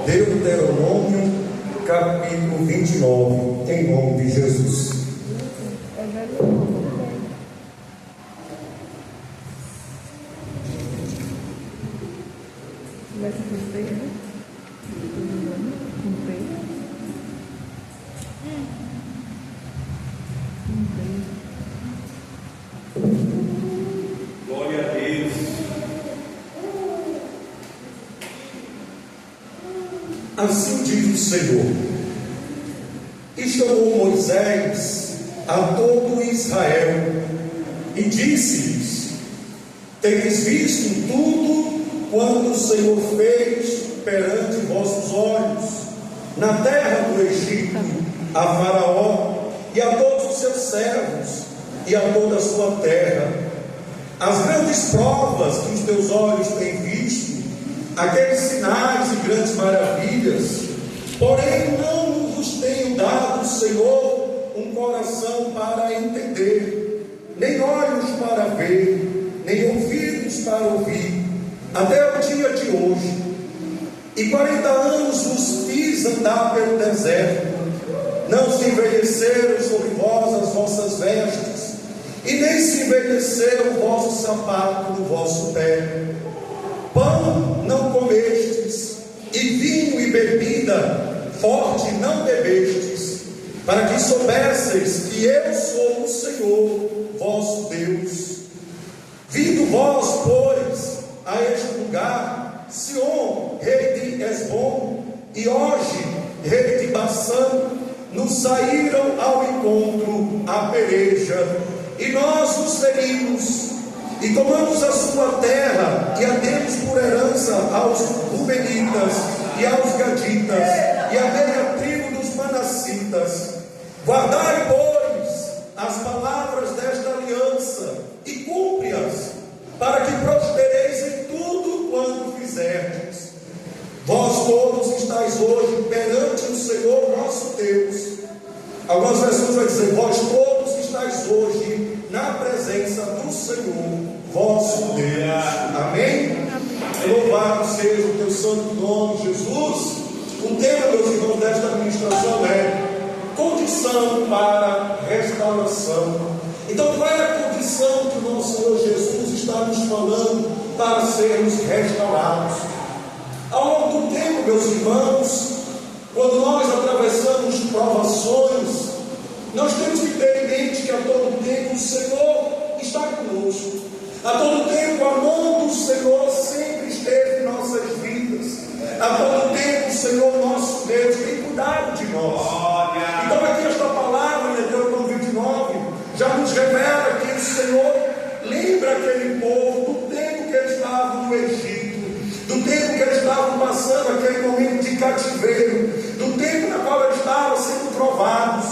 Deuteronômio, capítulo 29, em nome de Jesus. Glória a Deus. Assim diz o Senhor: e chamou Moisés a todo Israel e disse-lhes: tendes visto tudo quanto o Senhor fez perante vossos olhos na terra do Egito, a Faraó e a todos os seus servos e a toda a sua terra, as grandes provas que os teus olhos têm visto, aqueles sinais e grandes maravilhas. Porém não vos tenho dado, Senhor, um coração para entender, nem olhos para ver, nem ouvidos para ouvir, até o dia de hoje. E 40 anos vos fiz andar pelo deserto, não se envelheceram sobre vós as vossas vestes, e nem se envelheceu o vosso sapato no vosso pé. Pão não comestes, e vinho e bebida forte não bebestes, para que soubesseis que eu sou o Senhor vosso Deus. Vindo vós, pois, a este lugar, Sion, rei de Esbom, e Oge, rei de Bassã, nos saíram ao encontro à peleja, e nós nos ferimos, e tomamos a sua terra, e a demos por herança aos Rubenitas, e aos Gaditas, e a meia tribo dos Manassitas. Guardai, pois, as palavras desta aliança, e cumpre-as, para que prospereis em tudo quanto fizerdes. Vós todos estáis hoje perante o Senhor nosso Deus. Algumas versões vai dizer: vós todos estáis hoje na presença do Senhor vosso Deus. Amém? Louvado seja o teu santo nome, Jesus. O tema, meus irmãos, desta administração é condição para restauração. Então, qual é a condição que o nosso Senhor Jesus está nos falando para sermos restaurados? Ao longo do tempo, meus irmãos, quando nós atravessamos provações, nós temos que ter em mente que a todo tempo o Senhor está conosco. A todo tempo a mão do Senhor sempre esteve em nossas vidas. A todo tempo o Senhor nosso Deus tem cuidado de nós. Então aqui esta palavra de Deuteronômio 29 já nos revela que o Senhor lembra aquele povo do tempo que eles estavam no Egito, do tempo que eles estavam passando aquele momento de cativeiro, do tempo na qual eles estavam sendo provados.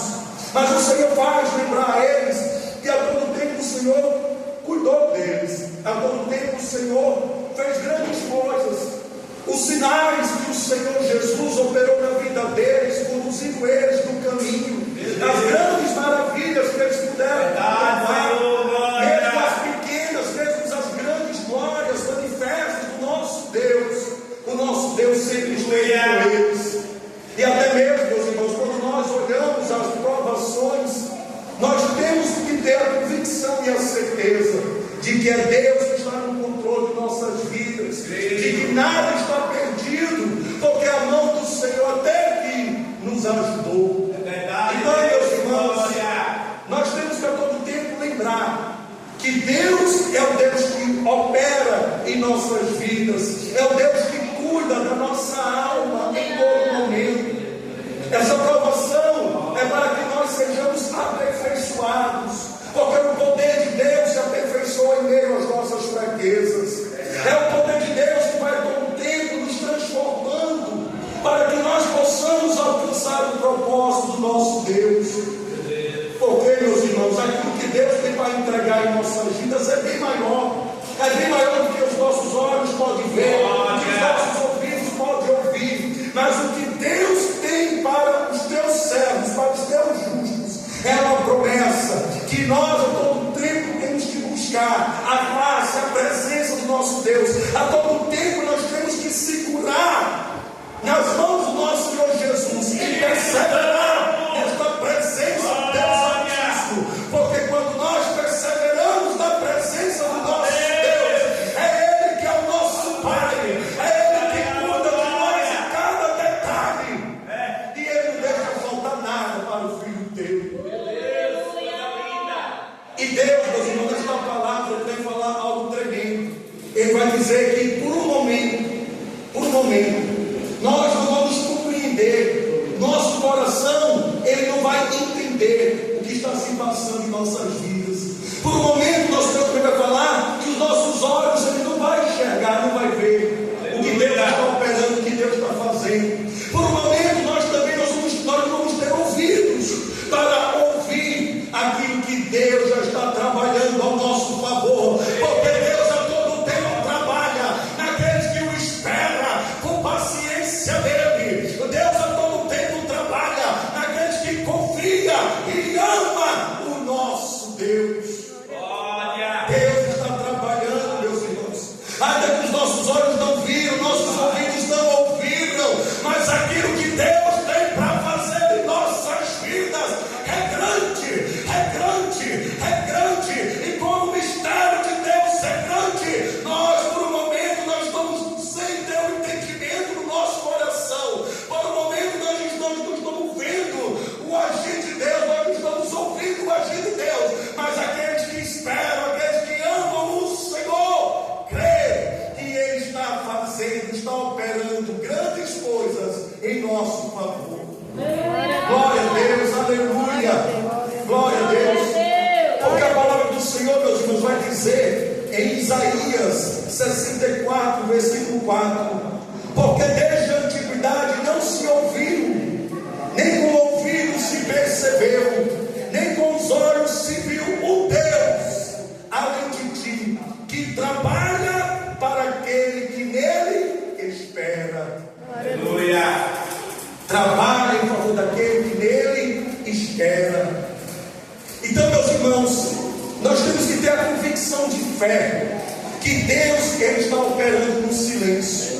Mas o Senhor faz lembrar a eles que a todo tempo o Senhor cuidou deles, a todo tempo o Senhor fez grandes coisas. Os sinais que o Senhor Jesus operou na vida deles, conduzindo eles no caminho, as grandes maravilhas que eles puderam provar, mesmo as pequenas, mesmo as grandes glórias manifestas do nosso Deus. O nosso Deus sempre esteve com eles. E até mesmo, meus irmãos, quando nós olhamos as provações, nós temos que ter a convicção e a certeza de que é Deus que está no controle de nossas vidas, de que nada está perdido, porque a mão do Senhor até aqui nos ajudou. É verdade. Então, meus irmãos, nós temos que a todo tempo lembrar que Deus é o Deus que opera em nossas vidas, é o Deus que cuida da nossa alma em todo momento. Essa provação é para que nós sejamos aperfeiçoados, porque o poder de Deus se aperfeiçoa em meio às nossas fraquezas. É o poder de Deus que vai com o tempo nos transformando, para que nós possamos alcançar o propósito do nosso Deus. Porque, meus irmãos, aquilo que Deus tem para entregar em nossas vidas é bem maior do que os nossos olhos podem ver, do que os nossos ouvidos podem ouvir. Mas o que Deus tem para os teus servos, para os teus justos, é uma promessa que nós a todo tempo temos que buscar a face, a presença do nosso Deus. A todo tempo nós temos que segurar nas mãos entender o que está se passando em nossas vidas. Por um momento, nosso Deus também vai falar que os nossos olhos ele não vai enxergar, não vai ver o que Deus está operando, o que Deus está fazendo. Por um momento, nós também nós vamos ter ouvidos para ouvir aquilo que Deus já está trabalhando ao nosso favor, porque Deus a todo tempo trabalha naqueles que o esperam com paciência dele. Deus a todo tempo trabalha naqueles que confiam e ama o nosso Deus. Deus está trabalhando, meus irmãos. Ainda que os nossos olhos não viram, nossos ouvidos não ouviram, mas aquilo que Deus tem para fazer em nossas vidas é grande, é grande, é grande. E como o mistério de Deus é grande, nós por um momento nós estamos sem ter o entendimento no nosso coração. Por um momento nós não estamos vendo o agir de Deus, nós não estamos ouvindo o agir de Deus, mas aqueles que esperam, aqueles que amam o Senhor, crê que Ele está fazendo, está operando grandes coisas em nosso favor. Glória a Deus, aleluia, glória a Deus. Porque a palavra do Senhor, meus irmãos, vai dizer em Isaías 64, versículo 4: porque desde a antiguidade não se ouviu, nem com o ouvido se percebeu, nem com os olhos se viu um Deus além de ti, que trabalha para aquele que nele espera. Aleluia. Trabalha em favor daquele que nele espera. Então, meus irmãos, nós temos que ter a convicção de fé que Deus ele está operando no silêncio.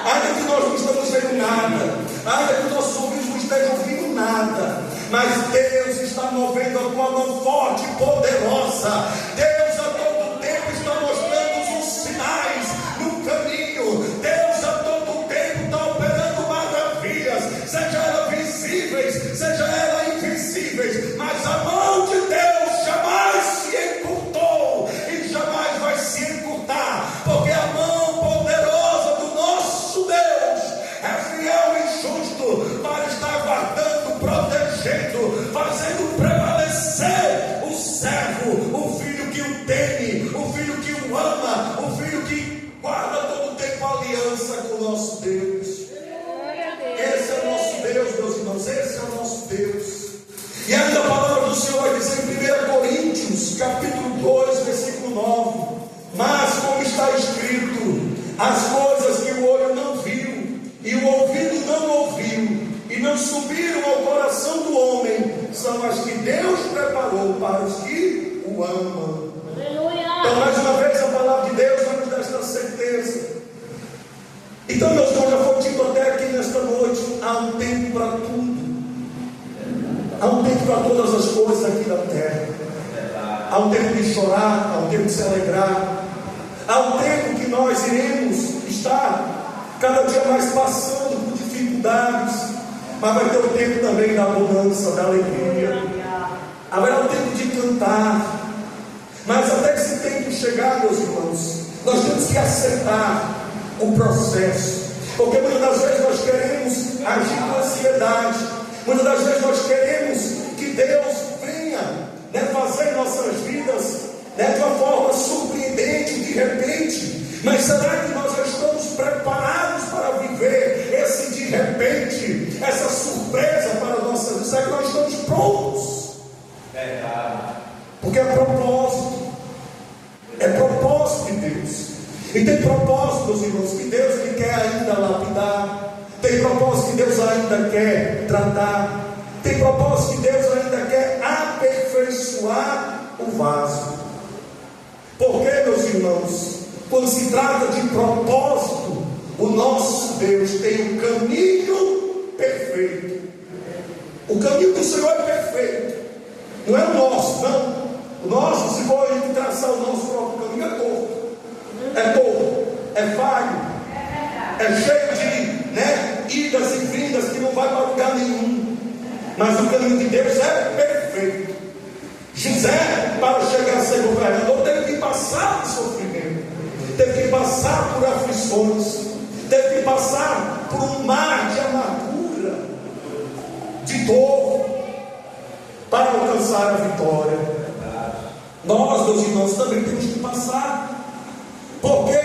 Ainda que nós não estamos vendo nada, ainda que nossos ouvidos não estejam ouvindo nada, mas Deus está movendo a tua mão forte e poderosa. Deus a todo tempo está mostrando os sinais no caminho. Deus a todo tempo está operando maravilhas, seja elas visíveis, seja elas invisíveis, mas a mão de Deus jamais se encurtou e jamais vai se encurtar, porque a mão poderosa do nosso Deus é fiel e justo para estar guardando, protegendo, fazendo prevalecer o servo, o filho que o teme, o filho que o ama, o filho que guarda todo o tempo aliança com o nosso Deus. Esse é o nosso Deus, meus irmãos, esse é o nosso Deus. E ainda a palavra do Senhor vai dizer em 1 Coríntios, capítulo 2, versículo 9: mas como está escrito, as coisas que o olho não viu, e o ouvido não ouviu, e não subiram ao coração do homem, são as que Deus preparou para os que o amam. Então, mais uma vez, a palavra de Deus vai nos dar esta certeza. Então, meus irmãos, já foi dito até aqui nesta noite: há um tempo para tudo, há um tempo para todas as coisas aqui da terra. Há um tempo de chorar, há um tempo de se alegrar, há um tempo que nós iremos estar cada dia mais passando por dificuldades, mas vai ter o tempo também da abundância, da alegria. Haverá um tempo de cantar. Mas até que esse tempo chegar, meus irmãos, nós temos que aceitar o processo, porque muitas das vezes nós queremos agir com ansiedade, muitas das vezes nós queremos que Deus venha, fazer nossas vidas, de uma forma surpreendente, de repente. Mas será que nós já estamos preparados para viver esse de repente, essa surpresa para a nossa vida? Será que nós estamos prontos? Porque é propósito de Deus. E tem propósito, meus irmãos, que Deus ele quer ainda lapidar. Tem propósito que Deus ainda quer tratar. Tem propósito que Deus ainda quer aperfeiçoar o vaso. Porque, meus irmãos, quando se trata de propósito, o nosso Deus tem um caminho perfeito. O caminho do Senhor é perfeito. Não é o nosso, não. O nosso, se for a gente traçar o nosso próprio caminho, é torto, é falho, é cheio de idas e vindas que não vai para lugar nenhum. Mas o caminho de Deus é perfeito. José, para chegar a ser governador, teve que passar por sofrimento, teve que passar por aflições, teve que passar por um mar de amargura, de dor, nós, meus irmãos, também temos que passar, porque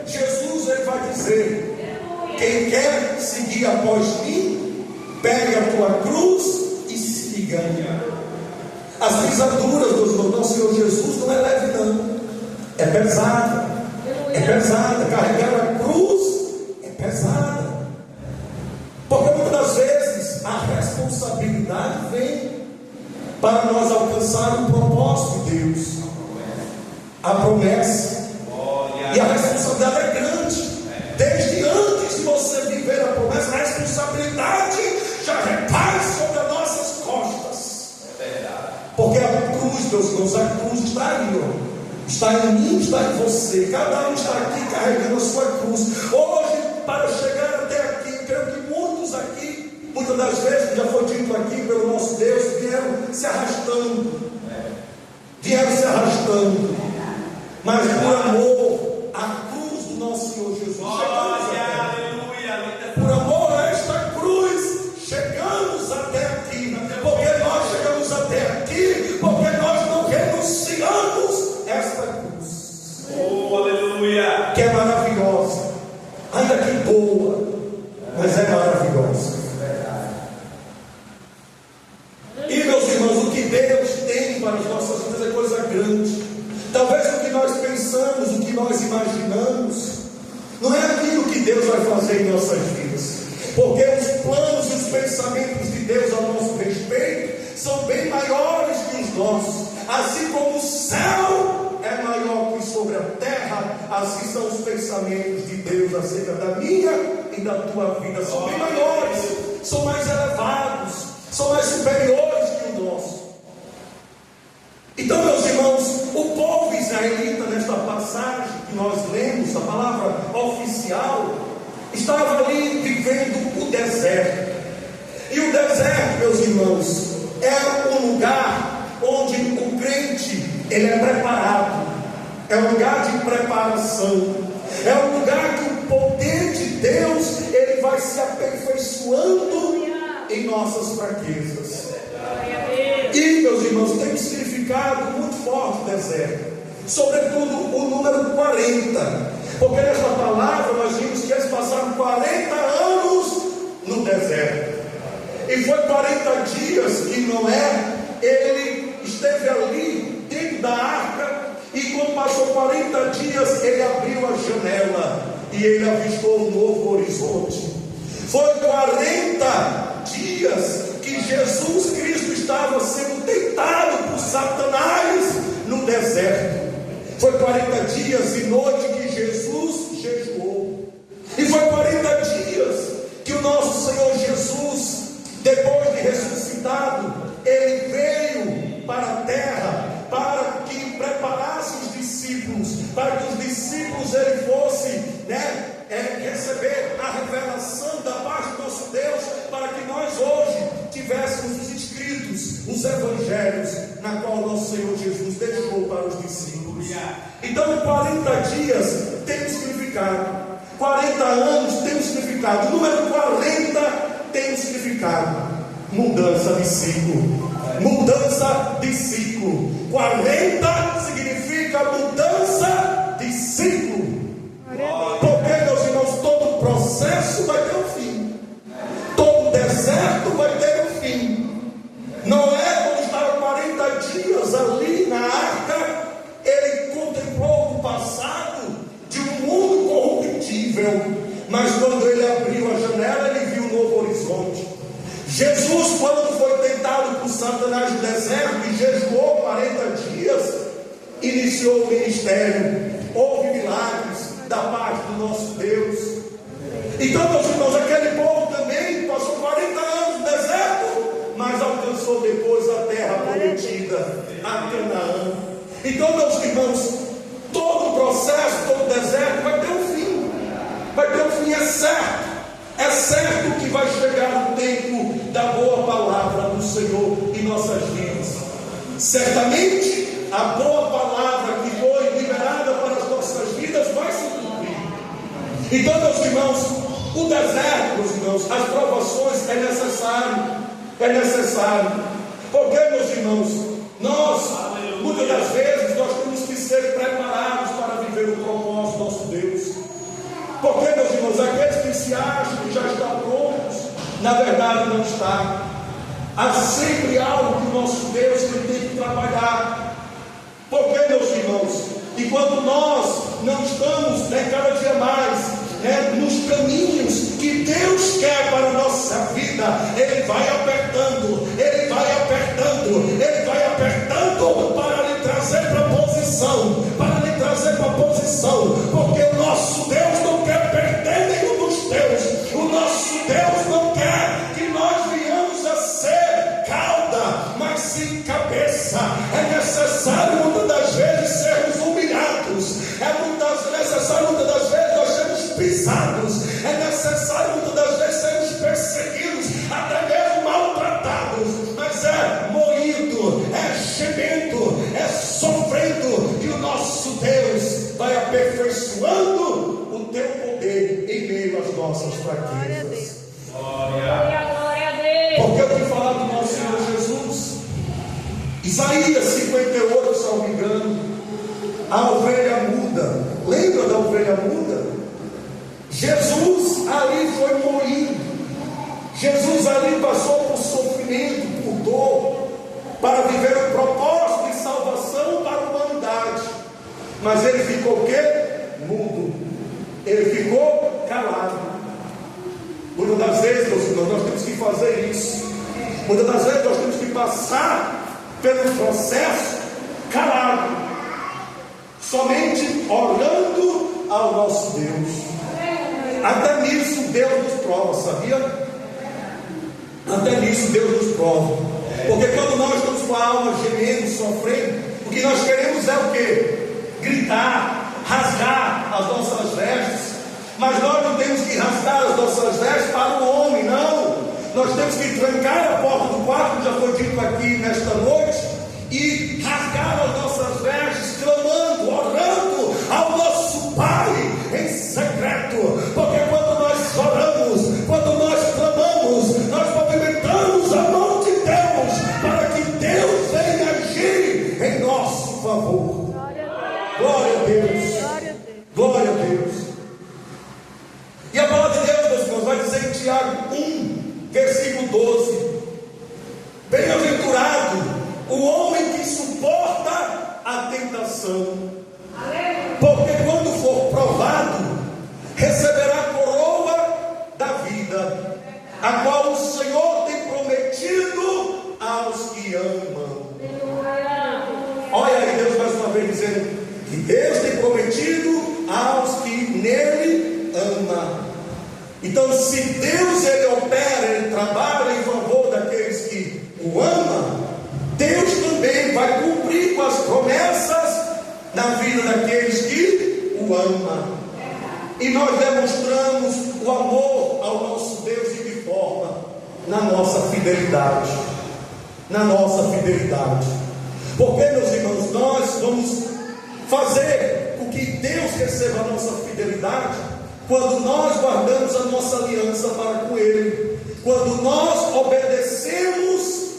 Jesus ele vai dizer: quem quer seguir após mim, pegue a tua cruz e siga. As pisaduras do nosso Senhor Jesus não é leve, não, é pesada, carregar a cruz é pesada, porque muitas das vezes a responsabilidade vem para nós alcançar o propósito de Deus, a promessa, e a responsabilidade é grande. Desde antes de você viver a promessa, a responsabilidade já recai sobre as nossas costas, porque a cruz, meus irmãos, a cruz está aí, ó. Está em mim, está em você. Cada um está aqui carregando a sua cruz. Hoje, para chegar até aqui, creio que muitos aqui, muitas das vezes, já foi dito aqui pelo nosso Deus, vieram se arrastando. Mas por amor à cruz do nosso Senhor Jesus, por amor a esta cruz, chegamos até aqui. Porque nós chegamos até aqui, porque nós não renunciamos esta cruz, aleluia, que é maravilhosa, ainda que boa, mas é maravilhosa. E meus irmãos, o que Deus tem para as nossas vidas é coisa grande. Talvez o que nós pensamos, o que nós imaginamos, não é aquilo que Deus vai fazer em nossas vidas, porque os planos e os pensamentos de Deus a nosso respeito são bem maiores que os nossos. Assim como o céu é maior que sobre a terra, assim são os pensamentos de Deus acerca da minha e da tua vida. São bem maiores, são mais elevados, são mais superiores que o nosso. Então, meus irmãos, o povo israelita, nesta passagem que nós lemos, a palavra oficial, estava ali vivendo o deserto. E o deserto, meus irmãos, é um lugar onde o crente ele é preparado, é um lugar de preparação, é um lugar que o poder de Deus ele vai se aperfeiçoando em nossas fraquezas. E, meus irmãos, tem um significado muito forte o deserto, sobretudo o número 40, porque nesta palavra nós vimos que eles passaram 40 anos no deserto, e foi 40 dias que Noé ele esteve ali dentro da arca, e quando passou 40 dias ele abriu a janela e ele avistou um novo horizonte. Foi 40 dias que Jesus Cristo estava sendo tentado por Satanás no deserto. Foi 40 dias e noite que Jesus jejuou, e foi 40 dias que o nosso Senhor Jesus, depois de ressuscitado, ele veio para a terra para que preparasse os discípulos, para que os discípulos ele fosse, receber a revelação da parte do nosso Deus, para que nós hoje tivéssemos os escritos, os evangelhos, na qual o nosso Senhor Jesus deixou para os discípulos. Então 40 dias tem um significado, 40 anos tem um significado, o número 40 tem um significado: mudança de ciclo. Mudança de ciclo. 40 significa mudança de ciclo. Porque, meus irmãos, todo processo vai ter um fim, todo deserto vai ter um fim. Noé, quando estava 40 dias ali na arca, ele contemplou o passado de um mundo corruptível, mas quando ele abriu a janela, ele viu um novo horizonte. Jesus, quando foi tentado por Satanás no deserto e jejuou 40 dias, iniciou o ministério. Houve milagres da parte do nosso Deus. Então, meus irmãos, aquele povo também passou 40 anos no deserto, mas alcançou depois a terra prometida, a Canaã. Então, meus irmãos, todo o processo, todo o deserto vai ter um fim. Vai ter um fim, é certo. É certo que vai chegar o tempo da boa palavra do Senhor em nossas vidas. Certamente a boa palavra que foi liberada para as nossas vidas vai se cumprir. Então, meus irmãos, o deserto, meus irmãos, as provações é necessário. Porque, meus irmãos, nós, muitas das vezes, nós ser preparados para viver o propósito do nosso Deus. Porque, meus irmãos, aqueles que se acham que já estão prontos, na verdade não está. Há sempre algo que o nosso Deus tem que trabalhar. Porque, meus irmãos, e quando nós não estamos, cada dia mais, nos caminhos que Deus quer para a nossa vida, Ele vai apertando, Ele vai apertando, Ele vai apertando para lhe trazer para a posição, porque o nosso Deus não quer perder nenhum dos teus, o nosso Deus não quer que nós venhamos a ser cauda, mas sim cabeça. É necessário muitas das vezes sermos humilhados, é necessário muitas das vezes nós sermos pisados, é necessário muitas das vezes sermos perseguidos, até mesmo maltratados, mas é moído, é gemendo, é sofrendo, e o nosso Deus vai aperfeiçoando o teu poder em meio às nossas fraquezas. Glória a Deus. Porque eu te falar do nosso Senhor Jesus, Isaías 58, se não me engano, a ovelha muda. Lembra da ovelha muda? Jesus ali foi moído, Jesus ali passou por sofrimento, por dor, para viver o propósito de salvação para a humanidade. Mas ele ficou o quê? Mudo. Ele ficou calado. Muitas das vezes, meus irmãos, nós temos que fazer isso. Muitas das vezes nós temos que passar pelo processo calado, somente olhando ao nosso Deus. Até nisso Deus nos prova, sabia? Até nisso Deus nos prova. Porque quando nós estamos com a alma gemendo, sofrendo, o que nós queremos é o quê? Gritar, rasgar as nossas vestes. Mas nós não temos que rasgar as nossas vestes para o homem, não. Nós temos que trancar a porta do quarto, como já foi dito aqui nesta noite, e rasgar as nossas vestes, clamando, orando ao nosso Pai em secreto. Porque quando nós oramos, quando nós clamamos, nós movimentamos a mão de Deus para que Deus venha agir em nosso favor. Glória a Deus. Glória a Deus. E a palavra de Deus, meus irmãos, vai dizer em Tiago 1, versículo 12: bem-aventurado o homem que suporta a tentação, porque quando for provado, receberá a coroa da vida, a qual o Senhor tem prometido aos que amam. Olha aí Deus mais uma vez dizendo que Deus tem prometido aos que nele amam. Então, se Deus ele opera, ele trabalha em favor daqueles que o amam, Deus também vai cumprir com as promessas na vida daqueles que o amam. E nós demonstramos o amor ao nosso Deus de que forma? Na nossa fidelidade. Na nossa fidelidade. Porque, meus irmãos, nós vamos fazer com que Deus receba a nossa fidelidade quando nós guardamos a nossa aliança para com Ele, quando nós obedecemos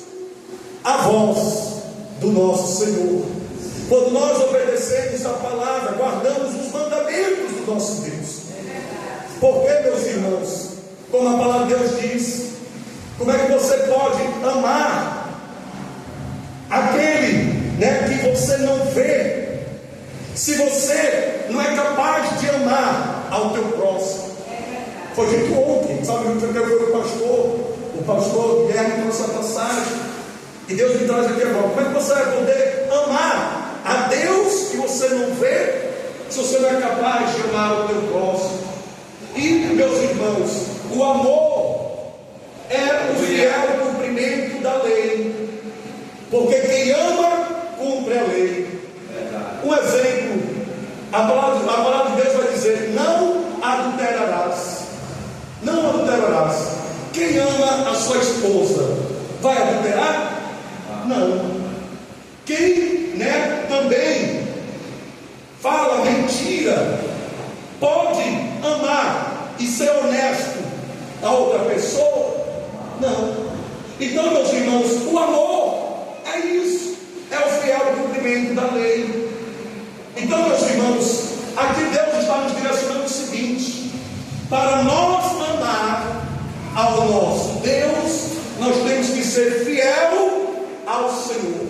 a voz do nosso Senhor, quando nós obedecemos a palavra, guardamos os mandamentos do nosso Deus. Porque, meus irmãos, como a palavra de Deus diz, como é que você pode amar aquele que você não vê, se você não é capaz de amar ao teu próximo? Foi dito ontem, sabe, o pastor Guilherme trouxe a passagem, e Deus me traz aqui agora. Como é que você vai poder amar a Deus que você não vê, se você não é capaz de amar o teu próximo? E, meus irmãos, o amor é o fiel cumprimento da lei, porque quem ama cumpre a lei. Um exemplo, a palavra de Deus vai dizer: não adulterarás. Não adulterarás. Quem ama a sua esposa vai adulterar? Não. Quem também fala mentira pode amar e ser honesto a outra pessoa? Não. Então, meus irmãos, o amor é isso, é o fiel cumprimento da lei. Então, meus irmãos, aqui Deus está nos direcionando o seguinte: para nós mandar ao nosso Deus, nós temos que ser fiel ao Senhor.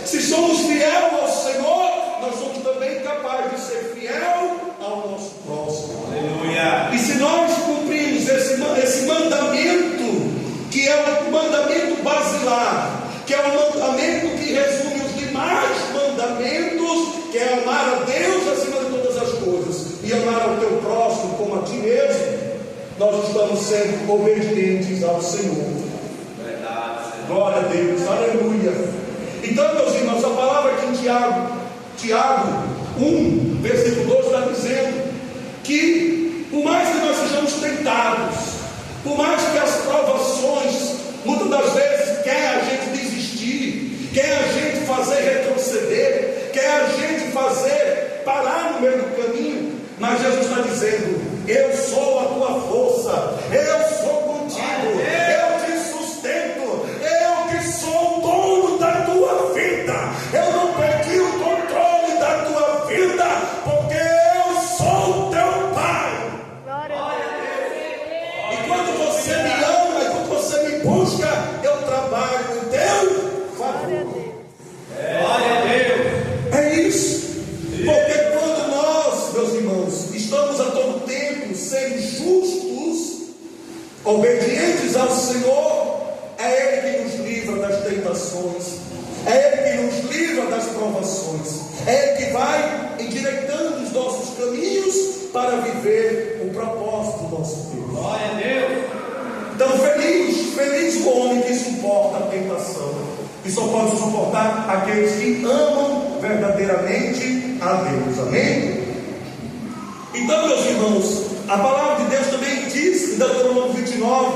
Se somos fiel ao Senhor, nós somos também capazes de ser fiel ao nosso próximo. Aleluia. E se nós cumprirmos esse mandamento, que é o mandamento basilar, que é o mandamento que resume os demais mandamentos, que é amar a Deus acima de todas as coisas e amar ao teu próximo como a ti mesmo, nós estamos sendo obedientes ao Senhor. Verdade. Glória a Deus, aleluia. Então, meus irmãos, a palavra aqui em Tiago 1, versículo 2 está dizendo que por mais que nós sejamos tentados, por mais que as provações muitas das vezes quer a gente desistir, quer a gente fazer retroceder, quer a gente fazer parar no meio do caminho, mas Jesus está dizendo: eu sou a tua força, eu sou contigo, eu te sustento, eu que sou o dono da tua vida, eu não perdi o controle da tua vida, porque eu sou o teu Pai. E quando você me ama, e quando você me busca, eu trabalho em teu favor. Glória a Deus. É isso. Porque quando nós, meus irmãos, estamos a todo tempo sendo justos, obedientes ao Senhor, é Ele que nos livra das tentações, é Ele que nos livra das provações, é Ele que vai endireitando os nossos caminhos para viver o propósito do nosso Deus. Glória a Deus. Então, feliz o homem que suporta a tentação, e só pode suportar aqueles que amam verdadeiramente a Deus. Amém? Então, meus irmãos, a palavra de Deus também diz em Deuteronômio 29: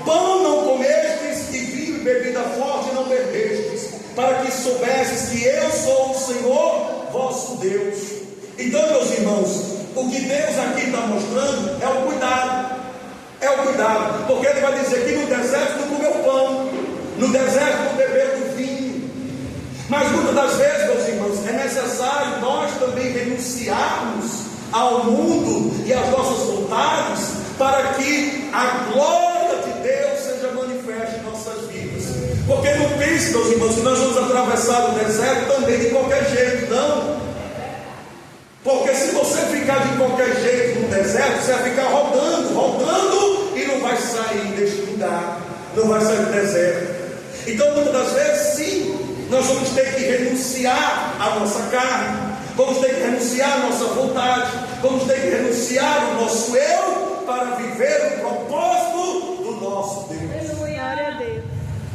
pão não comestes e vinho e bebida forte não bebestes, para que soubesses que eu sou o Senhor vosso Deus. Então, meus irmãos, o que Deus aqui está mostrando é o cuidado. É o cuidado, porque Ele vai dizer que no deserto não comeu pão, no deserto não bebeu do vinho. Mas muitas das vezes, meus irmãos, é necessário nós também renunciarmos ao mundo e às nossas vontades, para que a glória de Deus seja manifesta em nossas vidas. Porque não pense, meus irmãos, que nós vamos atravessar o deserto também de qualquer jeito, não. Porque se você ficar de qualquer jeito no deserto, você vai ficar rodando e não vai sair deste lugar, não vai sair do deserto. Então, muitas das vezes, sim, nós vamos ter que renunciar à nossa carne, vamos ter que renunciar à nossa vontade, vamos ter que renunciar ao nosso eu para viver o propósito do nosso Deus.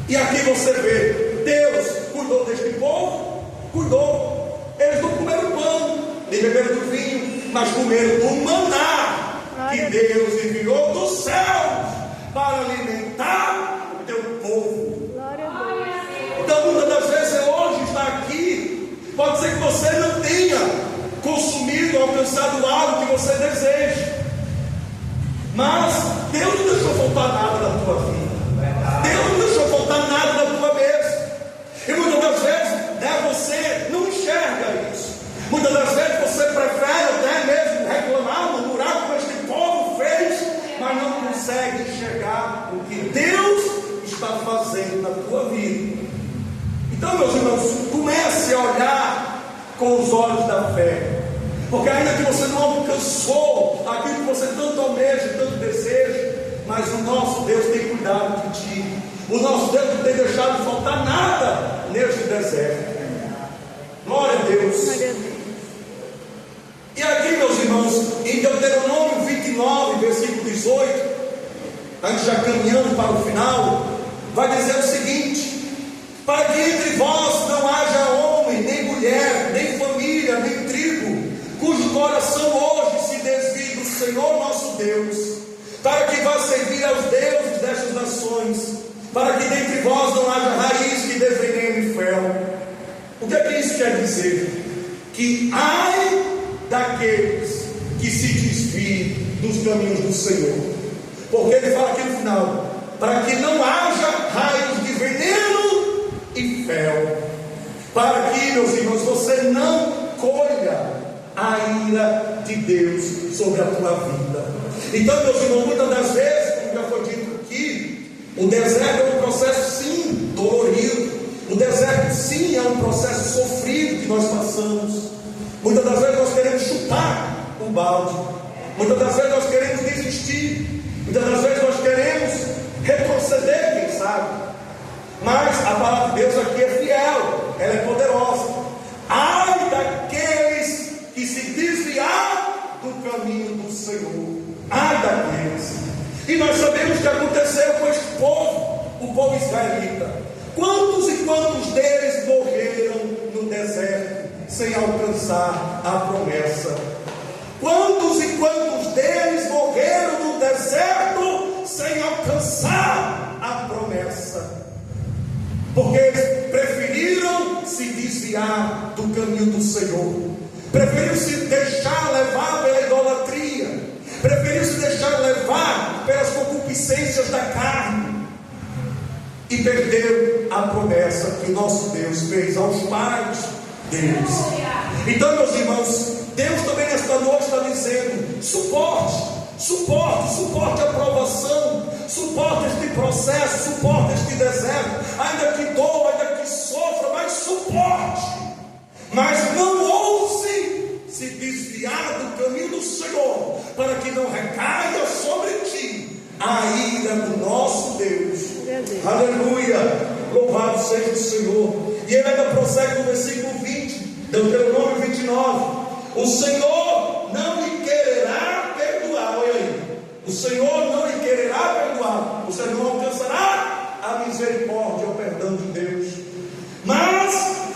E aqui você vê, Deus cuidou deste povo, cuidou. Eles não comeram pão, nem beberam do vinho, mas comeram do maná que Deus enviou do céu para alimentar o teu povo. Então, muitas das vezes você hoje está aqui, pode ser que você não tenha consumido, alcançado algo que você deseja, mas Deus não deixou faltar nada da tua vida, Deus não deixou faltar nada da tua mesa. E muitas das vezes, você não enxerga isso. Muitas das vezes você prefere até mesmo reclamar, murmurar como este povo fez, mas não consegue enxergar o que Deus está fazendo na tua vida. Então, meus irmãos, comece a olhar com os olhos da fé, porque ainda que você não alcançou aquilo que você tanto almeja, tanto deseja, mas o nosso Deus tem cuidado de ti. O nosso Deus não tem deixado de faltar nada neste deserto. Glória a Deus. E aqui, meus irmãos, em Deuteronômio 29, versículo 18, a gente já caminhando para o final, vai dizer o seguinte: para que entre vós não haja homem, nem mulher, nem família, nem tribo, cujo coração hoje se desvie do Senhor nosso Deus, para que vá servir aos deuses destas nações, para que dentre vós não haja raiz que dê veneno e fel. O que é que isso quer dizer? Que ai daqueles que se desviem dos caminhos do Senhor, porque ele fala aqui no final: para que não haja raios de veneno e fel, para que, meus irmãos, você não colha a ira de Deus sobre a tua vida. Então, meus irmãos, muitas das vezes, como já foi dito aqui, o deserto é um processo sim dolorido. O deserto sim é um processo sofrido que nós passamos. Muitas das vezes nós queremos chutar o balde. Muitas das vezes nós queremos desistir. Muitas das vezes nós queremos retroceder, quem sabe. Mas a palavra de Deus aqui é fiel, ela é poderosa. Ai daqueles que se desviar do caminho do Senhor. Ai daqueles. E nós sabemos o que aconteceu com este povo, o povo israelita. Quantos e quantos deles morreram no deserto sem alcançar a promessa? Quantos e quantos deles morreram no deserto sem alcançar a promessa? Porque eles preferiram se desviar do caminho do Senhor, preferiram se deixar levar pela idolatria, preferiram se deixar levar pelas concupiscências da carne, e perdeu a promessa que o nosso Deus fez aos pais deles. Então, meus irmãos, Deus também nesta noite está dizendo: suporte a provação, suporte este processo, suporte este deserto, ainda que doa, ainda que sofra, mas suporte. Mas não ouse se desviar do caminho do Senhor, para que não recaia sobre ti a ira do nosso Deus. Aleluia, louvado seja o Senhor. E ele ainda prossegue no versículo 20, Deuteronômio 29. O Senhor não lhe quererá perdoar. Olha aí, o Senhor não lhe quererá perdoar. Você não alcançará a misericórdia, o perdão de Deus, mas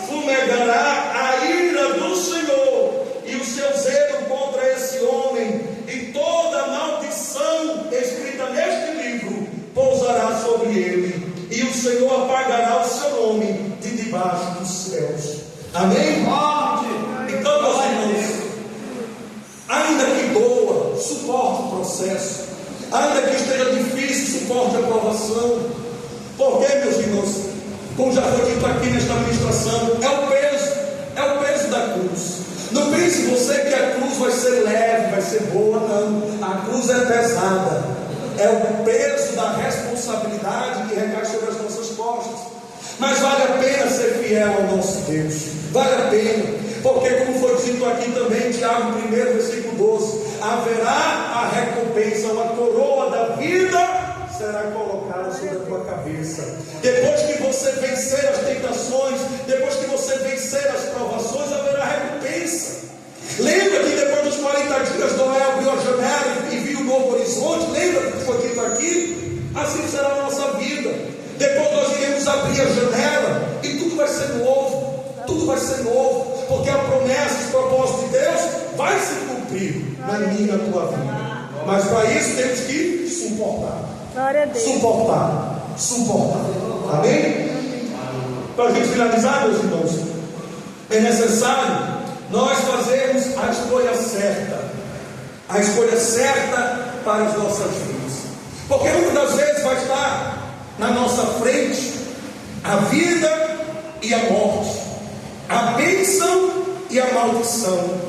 fumegará a ira do Senhor e o seu zelo contra esse homem, e toda maldição escrita neste livro pousará sobre ele, e o Senhor apagará o seu nome de debaixo dos céus. Amém? Então, meus irmãos, ainda que doa, suporte o processo. Ainda que esteja difícil, suporte a provação. Porque, meus irmãos, como já foi dito aqui nesta ministração, é o peso da cruz. Não pense você que a cruz vai ser leve, vai ser boa, não. A cruz é pesada. É o peso da responsabilidade que recai sobre as nossas costas. Mas vale a pena ser fiel ao nosso Deus. Vale a pena. Porque, como foi dito aqui também, Tiago 1, versículo 12: haverá a recompensa, uma coroa da vida será colocada sobre a tua cabeça. Depois que você vencer as tentações, depois que você vencer as provações, haverá recompensa. Lembra que depois dos 40 dias Noé abriu a janela e viu o novo horizonte? Lembra que foi dito aqui? Assim será a nossa vida. Depois nós iremos abrir a janela e tudo vai ser novo. Tudo vai ser novo, porque a promessa, os propósitos de Deus vai se cumprir na minha e na tua vida. Mas para isso temos que suportar. Glória a Deus. Suportar. Amém? Para a gente finalizar, meus irmãos, é necessário nós fazermos a escolha certa. A escolha certa para as nossas vidas. Porque muitas das vezes vai estar na nossa frente a vida e a morte, a bênção e a maldição.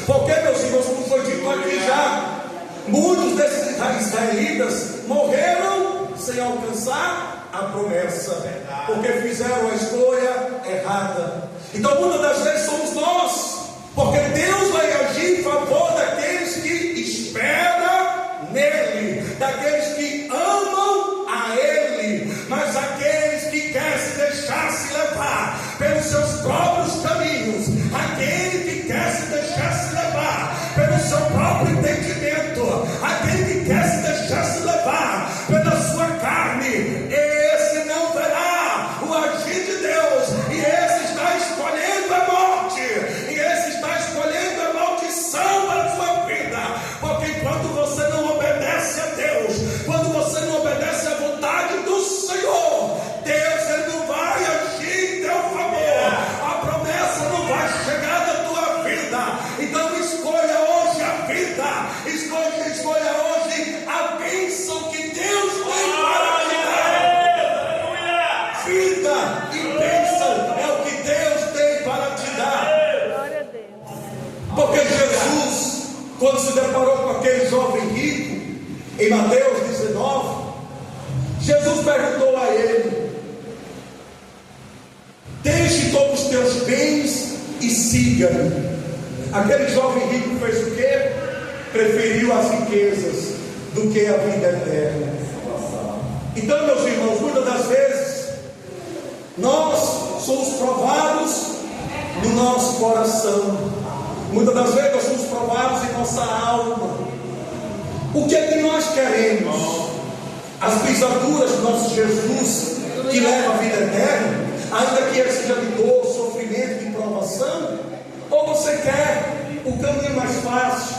Porque, meus irmãos, como foi dito aqui já, muitos desses israelitas morreram sem alcançar a promessa, porque fizeram a escolha errada. Então muitas das vezes somos nós, porque Deus vai agir em favor daqueles que esperam nele, daqueles que amam a Ele. Mas aqueles que querem se deixar se levar pelos seus próprios caminhos, aquele que quer se deixar se levar pelo seu próprio entendimento, aquele que quer se deixar se levar pela sua carne, esse não verá o agir de Deus, e esse está escolhendo a morte, e esse está escolhendo a maldição para a sua vida. Porque enquanto você não obedece a Deus, Em Mateus 19, Jesus perguntou a ele: deixe todos os teus bens e siga-me. Aquele jovem rico fez o quê? Preferiu as riquezas do que a vida eterna. Então, meus irmãos, muitas das vezes nós somos provados no nosso coração, muitas das vezes nós somos provados em nossa alma. O que é que nós queremos? As pisaduras do nosso Jesus, que leva a vida eterna, ainda que ele seja de dor, sofrimento, de provação? Ou você quer o caminho mais fácil,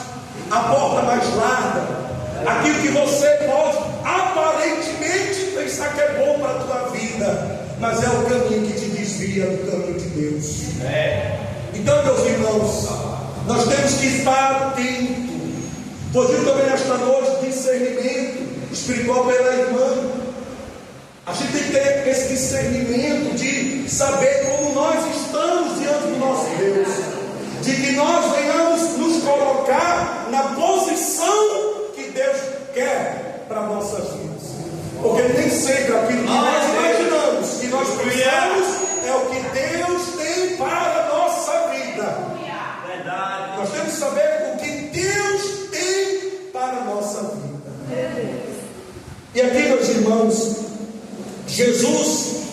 a porta mais larga, aquilo que você pode aparentemente pensar que é bom para a tua vida, mas é o caminho que te desvia do caminho de Deus? Então, meus irmãos, nós temos que estar atentos. Podiam também esta noite discernimento espiritual pela irmã. A gente tem que ter esse discernimento de saber como nós estamos diante do nosso Deus, de que nós venhamos nos colocar na posição que Deus quer para nossas vidas, porque nem sempre aquilo que nós imaginamos, que nós precisamos, é o que Deus tem para a nossa vida. Verdade. Nós temos que saber o que Deus tem para a nossa vida. E aqui, meus irmãos, Jesus,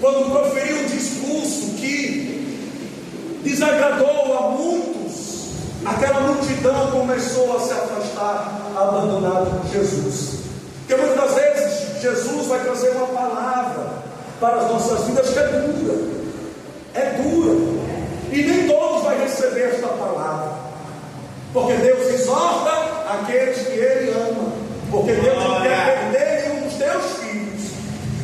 quando proferiu um discurso que desagradou a muitos, aquela multidão começou a se afastar, abandonar Jesus. Porque muitas das vezes Jesus vai trazer uma palavra para as nossas vidas que é dura, e nem todos vão receber esta palavra, porque Deus exorta aqueles que Ele ama, porque Deus não quer perder nenhum dos teus filhos.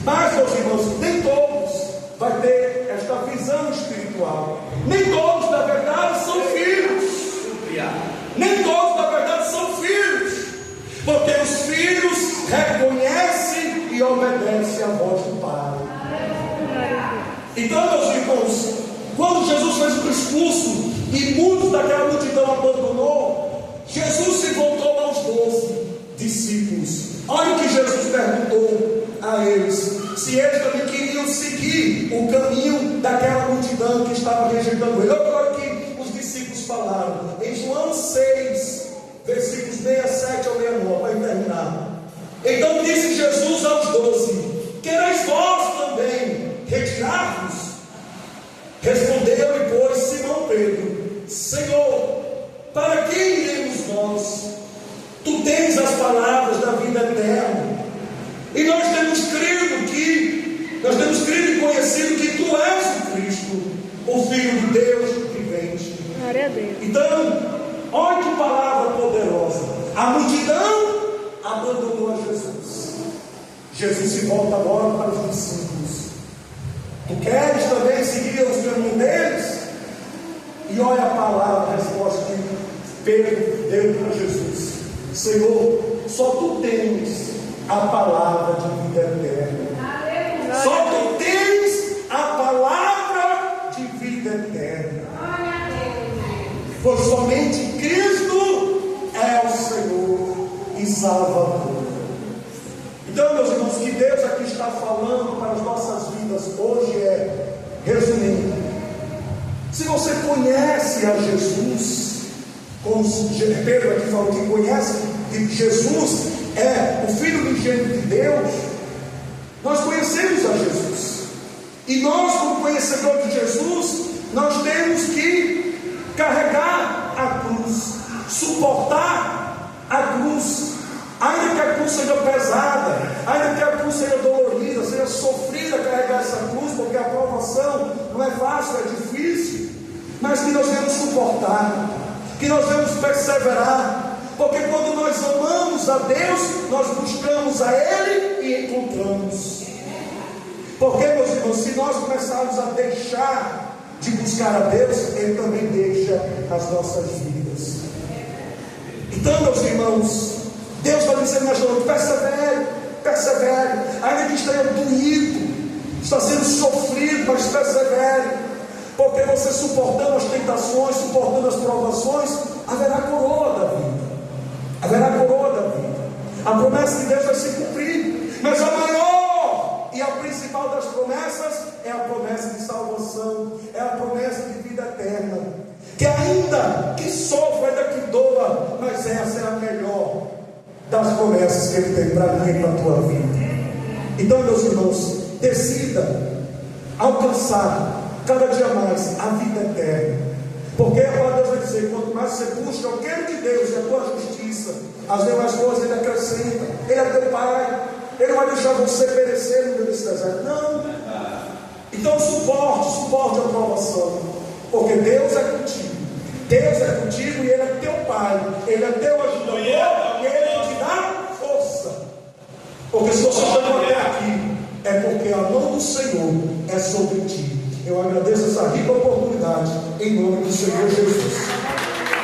Mas, meus irmãos, nem todos vão ter esta visão espiritual. Nem todos, na verdade, são filhos. Nem todos, na verdade, são filhos, porque os filhos reconhecem e obedecem a voz do Pai. Então, meus irmãos, quando Jesus fez o discurso e muitos daquela multidão abandonou, Jesus se voltou aos 12 discípulos. Olha o que Jesus perguntou a eles: se eles também queriam seguir o caminho daquela multidão que estava rejeitando ele. Olha o que os discípulos falaram em João 6, versículos 67 ao 69, para terminar. Então disse Jesus aos 12: quereis vós também retirar-vos? Respondeu-lhe, pois, Simão Pedro: Senhor, para quem iremos nós? Tu tens as palavras da vida eterna, e nós temos crido e conhecido que tu és o Cristo, o Filho de Deus vivente. Glória a Deus. Então, olha que palavra poderosa. A multidão abandonou a Jesus. Jesus se volta agora para os discípulos: tu queres também seguir os caminhos deles? E olha a palavra, a resposta que Pedro deu para Jesus: Senhor, só tu tens a palavra de vida eterna. Só tu tens a palavra de vida eterna. Pois somente Cristo é o Senhor e Salvador. Então, meus irmãos, que Deus aqui está falando para as nossas vidas hoje é, resumindo, se você conhece a Jesus, como Pedro aqui falou que conhece que Jesus é o Filho unigênito de Deus, nós conhecemos a Jesus. E nós, como conhecedores de Jesus, nós temos que carregar a cruz, suportar a cruz, ainda que a cruz seja pesada, ainda que a cruz seja dolorida, seja sofrida carregar essa cruz, porque a provação não é fácil, é difícil, mas que nós devemos suportar, que nós devemos perseverar, porque quando nós amamos a Deus, nós buscamos a Ele e encontramos. Porque, meus irmãos, se nós começarmos a deixar de buscar a Deus, Ele também deixa as nossas vidas. Então, meus irmãos, Deus está dizendo nesta noite: persevere, persevere, ainda que esteja doído, está sendo sofrido, mas persevere, porque você suportando as tentações, suportando as provações, haverá coroa da vida, haverá coroa da vida. A promessa de Deus vai se cumprir, mas a maior e a principal das promessas é a promessa de salvação, é a promessa de vida eterna, que ainda que sofra, ainda que doa, mas essa é a melhor das promessas que Ele tem para mim e para a tua vida. Então, meus irmãos, decida alcançar cada dia mais a vida eterna, porque a palavra de Deus vai dizer: quanto mais você busca o reino de Deus e a tua justiça, as demais coisas Ele acrescenta. Ele é teu Pai, Ele não vai deixar você perecer no meio desse deserto, não. Então suporte a provação, porque Deus é contigo. Deus é contigo e Ele é teu Pai, Ele é teu ajudador e Ele te dá força. Porque se você chegou até aqui, é porque a mão do Senhor é sobre ti. Eu agradeço essa rica oportunidade, em nome do Senhor Jesus.